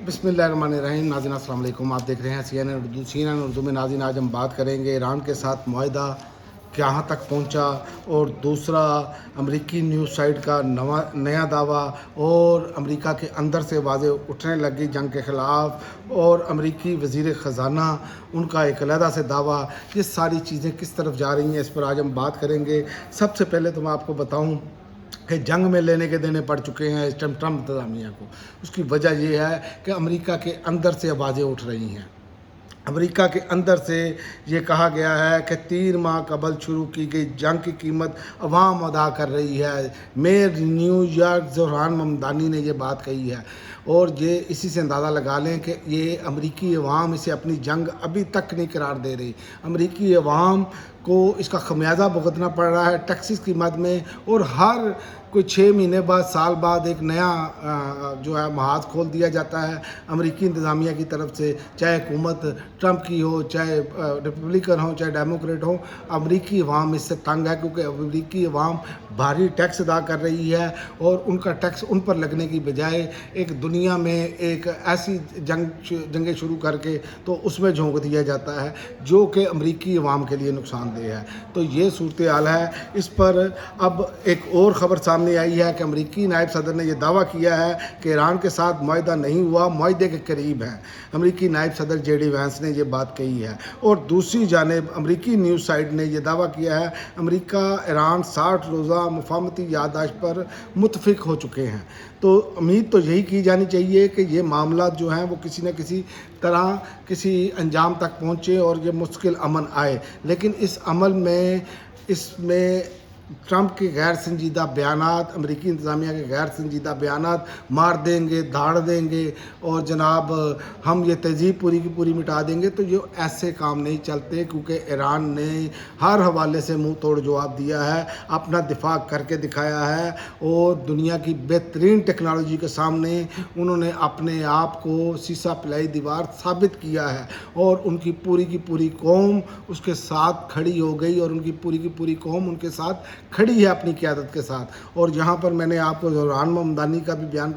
बिस्मिल्लाहिर्रहमानिर्रहीम। नाज़रीन अस्सलाम वालेकुम। आप देख रहे हैं CNN उर्दू में। नाज़रीन आज हम बात करेंगे ईरान के साथ मुआहदा कहाँ तक पहुंचा, और दूसरा अमेरिकी न्यूज़ साइट का नया दावा, और अमेरिका के अंदर से आवाज़ें उठने लगी जंग के ख़िलाफ़, और अमेरिकी वज़ीर ख़जाना उनका एक अलहदा से दावा। ये सारी चीज़ें किस तरफ जा रही हैं, इस पर आज हम बात करेंगे। सबसे पहले तो मैं आपको बताऊं कि जंग में लेने के देने पड़ चुके हैं इस टाइम ट्रम्प इंतज़ामिया को। उसकी वजह यह है कि अमेरिका के अंदर से आवाज़ें उठ रही हैं। अमेरिका के अंदर से ये कहा गया है कि 3 माह कबल शुरू की गई जंग की कीमत अवाम अदा कर रही है। मेयर न्यूयॉर्क ज़ोहरान ममदानी ने ये बात कही है, और ये इसी से अंदाज़ा लगा लें कि ये अमेरिकी अवाम इसे अपनी जंग अभी तक नहीं करार दे रही। अमेरिकी अवाम को इसका खमियाजा भुगतना पड़ रहा है टैक्सेस की मद में, और हर कोई 6 महीने बाद, साल बाद एक नया जो है महाज खोल दिया जाता है अमेरिकी इंतज़ामिया की तरफ से, चाहे हुकूमत ट्रंप की हो, चाहे रिपब्लिकन हो, चाहे डेमोक्रेट हो। अमेरिकी अवाम इससे तंग है क्योंकि अमेरिकी अवाम भारी टैक्स अदा कर रही है, और उनका टैक्स उन पर लगने की बजाय एक दुनिया में एक ऐसी जंगें शुरू करके तो उसमें झोंक दिया जाता है जो कि अमेरिकी अवाम के लिए नुकसानदेह है। तो ये सूरत हाल है। इस पर अब एक और ख़बर सामने आई है कि अमेरिकी नायब सदर ने यह दावा किया है कि ईरान के साथ मुआहदा नहीं हुआ, मुआहदे के करीब है। अमेरिकी नायब सदर JD वैंस ने यह बात कही है, और दूसरी जानिब अमेरिकी न्यूज़ साइट ने यह दावा किया है अमेरिका ईरान 60 रोज़ा मुफाहमती याददाश्त पर मुत्तफिक हो चुके हैं। तो उम्मीद तो यही की जानी चाहिए कि ये मामला जो हैं वो किसी न किसी तरह किसी अंजाम तक पहुँचे और ये मुश्किल अमन आए। लेकिन इस अमल में इसमें ट्रंप के गैर संजीदा बयानात, अमेरिकी इंतज़ामिया के गैर संजीदा बयानात, मार देंगे, धाड़ देंगे, और जनाब हम ये तहज़ीब पूरी की पूरी मिटा देंगे, तो ये ऐसे काम नहीं चलते, क्योंकि ईरान ने हर हवाले से मुंह तोड़ जवाब दिया है, अपना दिफा करके दिखाया है, और दुनिया की बेहतरीन टेक्नोलॉजी के सामने उन्होंने अपने आप को सीसा पिलाई दीवार साबित किया है, और उनकी पूरी की पूरी कौम उसके साथ खड़ी हो गई, और उनकी पूरी की पूरी कौम उनके साथ खड़ी है अपनी क़यादत के साथ। और यहाँ पर मैंने आपको ज़ोहरान ममदानी का भी बयान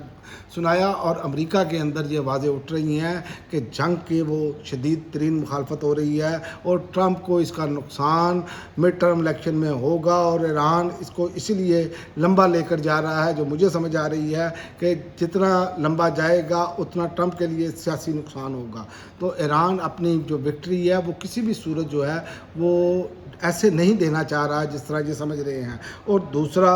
सुनाया, और अमेरिका के अंदर ये आवाज़ें उठ रही हैं कि जंग के वो शदीद तरीन मुखालफत हो रही है, और ट्रंप को इसका नुकसान मिड टर्म इलेक्शन में होगा, और ईरान इसको इसीलिए लंबा लेकर जा रहा है। जो मुझे समझ आ रही है कि जितना लंबा जाएगा उतना ट्रंप के लिए सियासी नुकसान होगा। तो ईरान अपनी जो विक्ट्री है वो किसी भी सूरत जो है वो ऐसे नहीं देना चाह रहा है जिस तरह ये समझ रहे हैं। और दूसरा,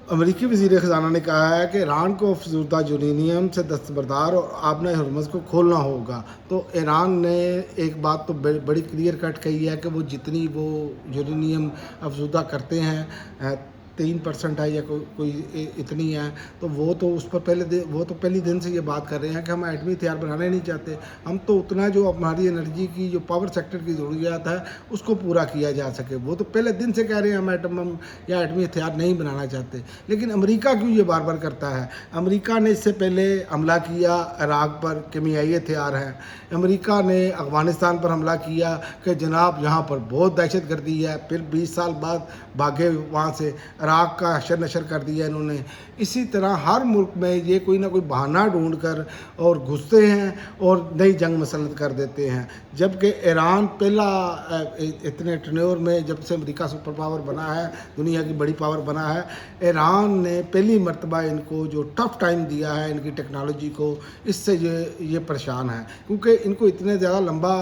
अमेरिकी वज़ीर ख़जाना ने कहा है कि ईरान को अफजुदा यूरेनियम से दस्तबरदार और आबना हरमज़ को खोलना होगा। तो ईरान ने एक बात तो बड़ी क्लियर कट कही है कि वो जितनी वो यूरेनियम अफजुदा करते हैं 3% है या कोई इतनी है, तो वो तो उस पर पहले दिन से ये बात कर रहे हैं कि हम एटमी हथियार बनाना नहीं चाहते। हम तो उतना जो हमारी एनर्जी की जो पावर सेक्टर की ज़रूरियात है उसको पूरा किया जा सके, वो तो पहले दिन से कह रहे हैं हम एटम या एटमी हथियार नहीं बनाना चाहते। लेकिन अमेरिका क्यों ये बार बार करता है? अमेरिका ने इससे पहले हमला किया इराक़ पर, केमियाई हथियार हैं। अमेरिका ने अफ़गानिस्तान पर हमला किया कि जनाब यहाँ पर बहुत दहशत गर्दी है, फिर 20 साल बाद भागे वहाँ से, इराक़ का हशर नशर कर दिया इन्होंने। इसी तरह हर मुल्क में ये कोई ना कोई बहाना ढूंढ कर और घुसते हैं और नई जंग मसलत कर देते हैं। जबकि ईरान पहला इतने टर्नओवर में जब से अमेरिका सुपर पावर बना है, दुनिया की बड़ी पावर बना है, ईरान ने पहली मरतबा इनको जो टफ टाइम दिया है इनकी टेक्नोलॉजी को, इससे ये परेशान है, क्योंकि इनको इतने ज़्यादा लंबा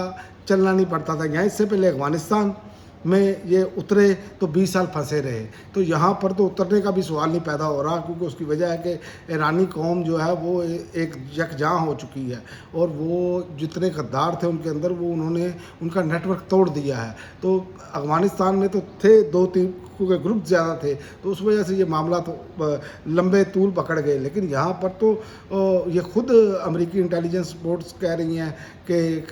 चलना नहीं पड़ता था। यहाँ इससे पहले अफ़गानिस्तान में ये उतरे तो 20 साल फंसे रहे, तो यहाँ पर तो उतरने का भी सवाल नहीं पैदा हो रहा, क्योंकि उसकी वजह है कि ईरानी कौम जो है वो एक यकजां हो चुकी है, और वो जितने गद्दार थे उनके अंदर वो उन्होंने उनका नेटवर्क तोड़ दिया है। तो अफ़गानिस्तान में तो थे 2-3 के ग्रुप ज़्यादा थे, तो उस वजह से ये मामला तो लंबे तूल पकड़ गए। लेकिन यहाँ पर तो ये खुद अमेरिकी इंटेलिजेंस रिपोर्ट्स कह रही हैं कि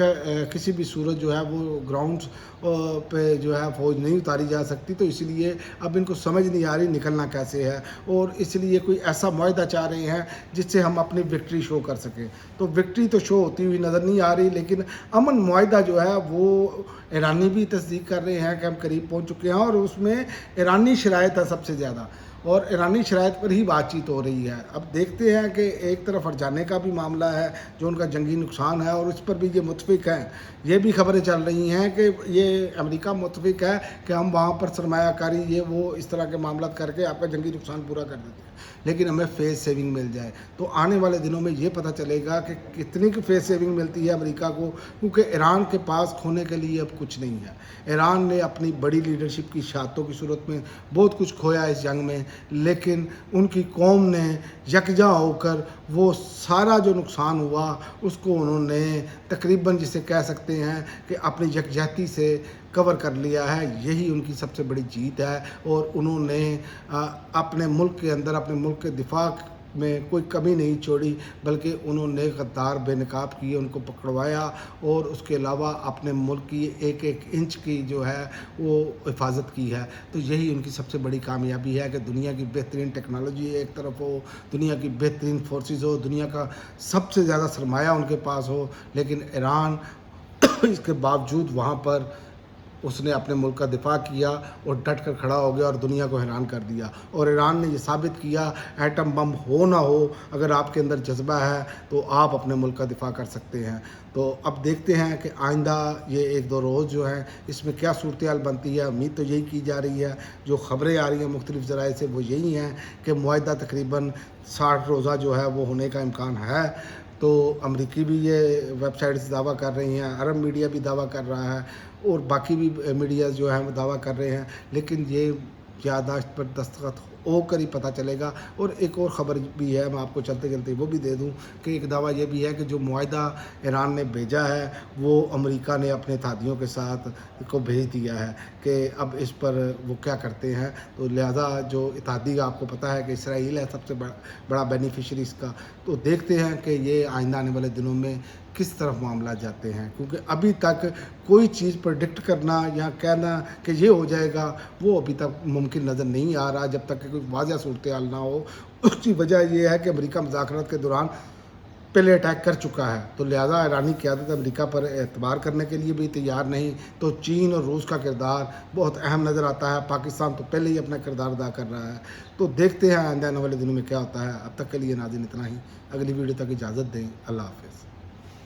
किसी भी सूरत जो है वो ग्राउंड्स पे जो है फ़ौज नहीं उतारी जा सकती। तो इसलिए अब इनको समझ नहीं आ रही निकलना कैसे है, और इसलिए कोई ऐसा मुआहदा चाह रहे हैं जिससे हम अपनी विक्ट्री शो कर सकें। तो विक्ट्री तो शो होती हुई नज़र नहीं आ रही, लेकिन अमन मुआहदा जो है वो ईरानी भी तस्दीक कर रहे हैं कि हम करीब पहुंच चुके हैं, और उसमें ईरानी शराइत है सबसे ज़्यादा। اور ایرانی شرائط پر ہی بات چیت ہو رہی ہے۔ اب دیکھتے ہیں کہ ایک طرف ہٹ جانے کا بھی معاملہ ہے جو ان کا جنگی نقصان ہے، اور اس پر بھی یہ متفق ہیں۔ یہ بھی خبریں چل رہی ہیں کہ یہ امریکہ متفق ہے کہ ہم وہاں پر سرمایہ کاری یہ وہ اس طرح کے معاملات کر کے آپ کا جنگی نقصان پورا کر دیتے ہیں، لیکن ہمیں فیس سیونگ مل جائے۔ تو آنے والے دنوں میں یہ پتہ چلے گا کہ کتنی کی فیس سیونگ ملتی ہے امریکہ کو، کیونکہ ایران کے پاس کھونے کے لیے اب کچھ نہیں ہے۔ ایران نے اپنی بڑی لیڈرشپ کی شہادتوں کی صورت میں بہت کچھ کھویا اس جنگ میں، لیکن ان کی قوم نے یکجا ہو کر وہ سارا جو نقصان ہوا اس کو انہوں نے تقریباً جسے کہہ سکتے ہیں کہ اپنی یکجہتی سے کور کر لیا ہے۔ یہی ان کی سب سے بڑی جیت ہے، اور انہوں نے اپنے ملک کے اندر اپنے ملک کے دفاع میں کوئی کمی نہیں چھوڑی، بلکہ انہوں نے غدار بے نقاب کیے، ان کو پکڑوایا، اور اس کے علاوہ اپنے ملک کی ایک ایک انچ کی جو ہے وہ حفاظت کی ہے۔ تو یہی ان کی سب سے بڑی کامیابی ہے کہ دنیا کی بہترین ٹیکنالوجی ایک طرف ہو، دنیا کی بہترین فورسز ہو، دنیا کا سب سے زیادہ سرمایہ ان کے پاس ہو، لیکن ایران اس کے باوجود وہاں پر اس نے اپنے ملک کا دفاع کیا اور ڈٹ کر کھڑا ہو گیا اور دنیا کو حیران کر دیا۔ اور ایران نے یہ ثابت کیا، ایٹم بم ہو نہ ہو، اگر آپ کے اندر جذبہ ہے تو آپ اپنے ملک کا دفاع کر سکتے ہیں۔ تو اب دیکھتے ہیں کہ آئندہ یہ ایک دو روز جو ہیں اس میں کیا صورتحال بنتی ہے۔ امید تو یہی کی جا رہی ہے، جو خبریں آ رہی ہیں مختلف ذرائع سے وہ یہی ہیں کہ معاہدہ تقریباً 60 روزہ جو ہے وہ ہونے کا امکان ہے۔ تو امریکی بھی یہ ویب سائٹس دعویٰ کر رہی ہیں، عرب میڈیا بھی دعویٰ کر رہا ہے، اور باقی بھی میڈیاز جو ہیں وہ دعویٰ کر رہے ہیں، لیکن یہ یادداشت پر دستخط ہو کر ہی پتہ چلے گا۔ اور ایک اور خبر بھی ہے، میں آپ کو چلتے چلتے وہ بھی دے دوں کہ ایک دعویٰ یہ بھی ہے کہ جو معاہدہ ایران نے بھیجا ہے وہ امریکہ نے اپنے اتحادیوں کے ساتھ کو بھیج دیا ہے کہ اب اس پر وہ کیا کرتے ہیں۔ تو لہذا جو اتحادی آپ کو پتہ ہے کہ اسرائیل ہے سب سے بڑا بینیفیشری اس کا۔ تو دیکھتے ہیں کہ یہ آئندہ آنے والے دنوں میں کس طرف معاملات جاتے ہیں، کیونکہ ابھی تک کوئی چیز پریڈکٹ کرنا یا کہنا کہ یہ ہو جائے گا وہ ابھی تک ممکن نظر نہیں آ رہا جب تک کہ کوئی واضح صورتحال نہ ہو۔ اس کی وجہ یہ ہے کہ امریکہ مذاکرات کے دوران پہلے اٹیک کر چکا ہے، تو لہذا ایرانی قیادت امریکہ پر اعتبار کرنے کے لیے بھی تیار نہیں۔ تو چین اور روس کا کردار بہت اہم نظر آتا ہے، پاکستان تو پہلے ہی اپنا کردار ادا کر رہا ہے۔ تو دیکھتے ہیں آئندہ آنے والے دنوں میں کیا ہوتا ہے۔ اب تک کے لیے ناظرین اتنا ہی، اگلی ویڈیو تک اجازت دیں، اللہ حافظ۔